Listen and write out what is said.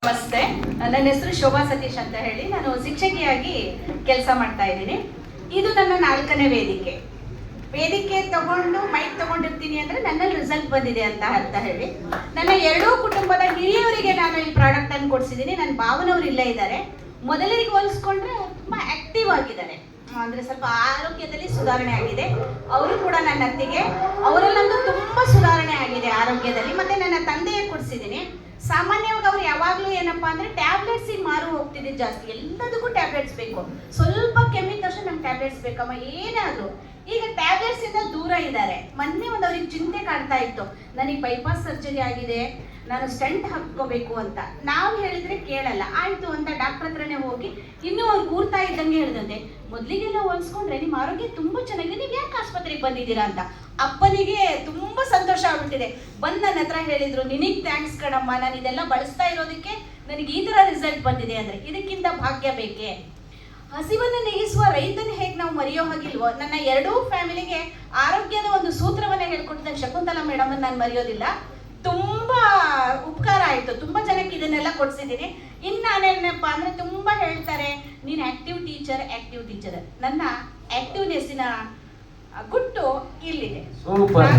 ನಮಸ್ತೆ. ನನ್ನ ಹೆಸರು ಶೋಭಾ ಸತೀಶ್ ಅಂತ ಹೇಳಿ, ನಾನು ಶಿಕ್ಷಕಿಯಾಗಿ ಕೆಲಸ ಮಾಡ್ತಾ ಇದ್ದೀನಿ. ಇದು ನನ್ನ 4ನೇ ವೇದಿಕೆ ತಗೊಂಡು ಮೈಕ್ ತಗೊಂಡಿರ್ತೀನಿ ಅಂದ್ರೆ ನನ್ನಲ್ಲಿ ರಿಸಲ್ಟ್ ಬಂದಿದೆ ಅಂತ ಹೇಳಿ, ನನ್ನ ಎರಡೂ ಕುಟುಂಬದ ಹಿರಿಯವರಿಗೆ ನಾನು ಈ ಪ್ರಾಡಕ್ಟ್ ಅನ್ನು ಕೊಡಿಸಿದ್ದೀನಿ. ನನ್ನ ಭಾವನವರು ಇಲ್ಲೇ ಇದ್ದಾರೆ. ಮೊದಲಿಗೆ ಹೋಲಿಸ್ಕೊಂಡ್ರೆ ಅವ್ರು ತುಂಬಾ ಆಕ್ಟಿವ್ ಆಗಿದ್ದಾರೆ, ಅಂದ್ರೆ ಸ್ವಲ್ಪ ಆರೋಗ್ಯದಲ್ಲಿ ಸುಧಾರಣೆ ಆಗಿದೆ. ಅವರು ಕೂಡ ನನ್ನ ಅತ್ತಿಗೆ, ಅವರಲ್ಲಂತೂ ತುಂಬಾ ಸುಧಾರಣೆ ಆಗಿದೆ ಆರೋಗ್ಯದಲ್ಲಿ. ಮತ್ತೆ ನನ್ನ ತಂದೆಗೆ ಕೊಡಿಸಿದ್ದೀನಿ. ಸಾಮಾನ್ಯವಾಗಿ ಅವ್ರು ಯಾವಾಗಲೂ ಏನಪ್ಪಾ ಅಂದ್ರೆ ಟ್ಯಾಬ್ಲೆಟ್ಸ್ ಮಾರು ಹೋಗ್ತಿದ್ದು ಜಾಸ್ತಿ, ಎಲ್ಲದಕ್ಕೂ ಟ್ಯಾಬ್ಲೆಟ್ಸ್ ಬೇಕು, ಸ್ವಲ್ಪ ಕೆಮ್ಮಿದ ತಕ್ಷಣ ನಮ್ಗೆ ಟ್ಯಾಬ್ಲೆಟ್ಸ್ ಬೇಕಮ್ಮ ಏನಾದ್ರು. ಈಗ ಟ್ಯಾಬ್ಲೆಟ್ಸ್ ಇಂದ ದೂರ ಇದ್ದಾರೆ. ಮೊನ್ನೆ ಒಂದು ಅವ್ರಿಗೆ ಚಿಂತೆ ಕಾಡ್ತಾ ಇತ್ತು, ನನಗೆ ಬೈಪಾಸ್ ಸರ್ಜರಿ ಆಗಿದೆ, ನಾನು ಸ್ಟೆಂಟ್ ಹಾಕ್ಕೋಬೇಕು ಅಂತ. ನಾವು ಹೇಳಿದ್ರೆ ಕೇಳಲ್ಲ, ಆಯ್ತು ಅಂತ ಡಾಕ್ಟರ್ ಹತ್ರನೇ ಹೋಗಿ ಇನ್ನೂ ಅವ್ರು ಕೂರ್ತಾ ಇದ್ದಂಗೆ ಹೇಳಿದಂತೆ, ಮೊದಲಿಗೆಲ್ಲ ಹೋಲಿಸ್ಕೊಂಡ್ರೆ ನಿಮ್ಮ ಆರೋಗ್ಯ ತುಂಬಾ ಚೆನ್ನಾಗಿದೆ, ನೀವು ಯಾಕೆ ಆಸ್ಪತ್ರೆಗೆ ಬಂದಿದ್ದೀರಾ ಅಂತ. ಅಪ್ಪನಿಗೆ ತುಂಬಾ ಸಂತೋಷ ಆಗ್ಬಿಟ್ಟಿದೆ. ಬಂದು ನನ್ನ ಹತ್ರ ಹೇಳಿದ್ರು, ನಿನಗೆ ಥ್ಯಾಂಕ್ಸ್ ಕಣಮ್ಮ, ನಾನು ಇದೆಲ್ಲ ಬಳಸ್ತಾ ಇರೋದಕ್ಕೆ ನನಗೆ ಈ ತರ ರಿಸಲ್ಟ್ ಬಂದಿದೆ ಅಂದ್ರೆ ಇದಕ್ಕಿಂತ ಭಾಗ್ಯ ಬೇಕೇ. ಹಸಿವನ್ನು ನೀಗಿಸುವ ರೈತನ ಹೇಗೆ ನಾವು ಮರೆಯೋ ಹಾಗಿಲ್ವೋ, ನನ್ನ ಎರಡೂ ಫ್ಯಾಮಿಲಿಗೆ ಆರೋಗ್ಯದ ಒಂದು ಸೂತ್ರವನ್ನ ಹೇಳ್ಕೊಟ್ಟಿದ್ದ ಶಕುಂತಲಾ ಮೇಡಮ್ ನಾನು ಮರೆಯೋದಿಲ್ಲ. ತುಂಬಾ ಉಪಕಾರ ಆಯ್ತು, ತುಂಬಾ ಜನಕ್ಕೆ ಇದನ್ನೆಲ್ಲ ಕೊಡ್ಸಿದ್ದೀನಿ. ಇನ್ನು ನಾನೇನಪ್ಪ ಅಂದ್ರೆ ತುಂಬಾ ಹೇಳ್ತಾರೆ, ನೀನು ಆಕ್ಟಿವ್ ಟೀಚರ್. ನನ್ನ ಆಕ್ಟಿವ್ನೆಸ್ಸಿನ ಗುಟ್ಟು ಇಲ್ಲಿದೆ. ಸೂಪರ್.